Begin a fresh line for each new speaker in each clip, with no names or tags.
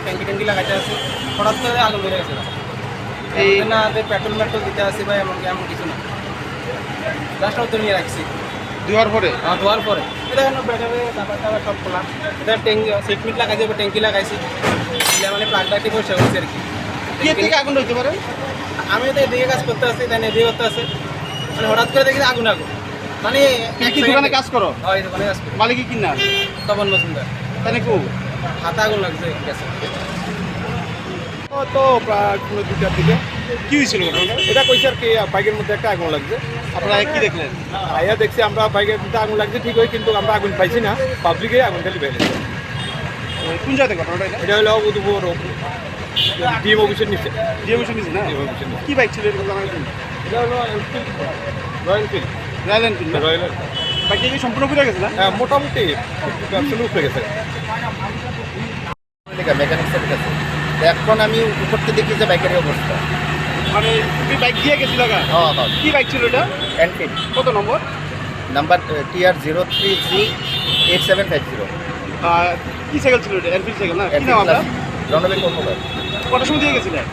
ট্যাঙ্কি ট্যাঙ্কি লাগাইতে আছে, হঠাৎ করে আগুন ধরে গেছে।
এই
না যে পেট্রোল মেট্রোল দিতে আসি বা এমন কিছু না, জাস্ট উত্তর নিয়ে রাখছি।
দেওয়ার পরে
ধোয়ার পরে এটা কেন ব্যাটারি তারপর সব খোলা, এটা ট্যাঙ্কি সিট মিট লাগাইছি, ট্যাঙ্কি লাগাইছি, মানে প্লাগটা একটি পয়সা হচ্ছে আর কি।
কি থেকে আগুন হইতে পারে?
আমি তো এদিকে কাজ করতে আসছি, তাই এদিকে করতে আসছে, মানে হঠাৎ করে দেখি আগুন আগুন, মানে
কি দোকানে কাজ করো?
হয় দোকানে কাজ করি।
মালিকই কিনা
তপন মজুমদার।
তাহলে কো
হাতে আগুন লাগছে গ্যাসে।
তো প্রায় 2টার দিকে
কি হয়েছিল ঘটনাটা?
এটা কইছে আর কি, বাইকের মধ্যে একটা আগুন লাগছে।
আপনারা কি দেখলেন?
আইয়া দেখছি আমরা বাইকের মধ্যে আগুন লাগছে ঠিক হয়, কিন্তু আমরা আগুন পাইছি না, পাবলিকে আগুন খালি বেড়েছে।
কোন জায়গায় ঘটনাটা? এটা
এটা হলো উদুপুর ডিএম অফিসের নিচে।
দিয়ে বসে নিয়েছে না?
ডিএম অফিসের নিচে।
কি বাইক ছিল এরকম জানা গেছে?
এটা হলো রয়্যাল ফিল্ড।
রয়্যাল এনফিল্ড না?
রয়্যাল
বাইকটা কি সম্পূর্ণ পুড়ে গেছে না?
মোটামুটি ব্যবসা উঠে গেছে।
মেকানিক সার্ভিস আছে। এখন আমি উপরতে দেখি যে বাইকের অবস্থা।
মানে তুমি বাইক দিয়ে গেছিল গা?
হ্যাঁ হ্যাঁ,
কি বাইক ছিল এটা?
এনফিল্ড
কত নম্বর?
Number TR03G8750।
কি সাইকেল ছিল এটা? এনফিল্ড সাইকেল না? কি নাম আপনার?
রণবীর কর্মকার।
কটার সময় দিয়ে গেছিলেন?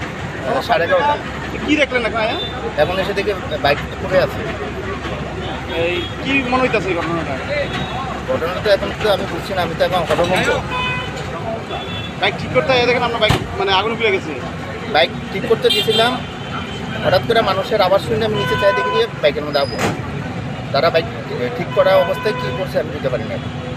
11:30।
কি দেখলেন এখন আয়া?
এখন এসে দেখে বাইক পড়ে আছে।
এই কি মনে হইতেছে এই ঘটনাটা?
ঘটনা তো এখন তো আমি বুঝছি না, আমি তো এখন হতভম্ব।
বাইক ঠিক করতে আয়া দেখেন আপনার বাইক মানে আগুন পুড়ে গেছে।
বাইক ঠিক করতে গেছিলাম, হঠাৎ করে মানুষের আওয়াজ শুনে আমি নিচে চাই দেখি দিয়ে বাইকের মধ্যে আগুন। তারা বাইক ঠিক করা অবস্থায় কী করছে আমি বুঝতে পারি না।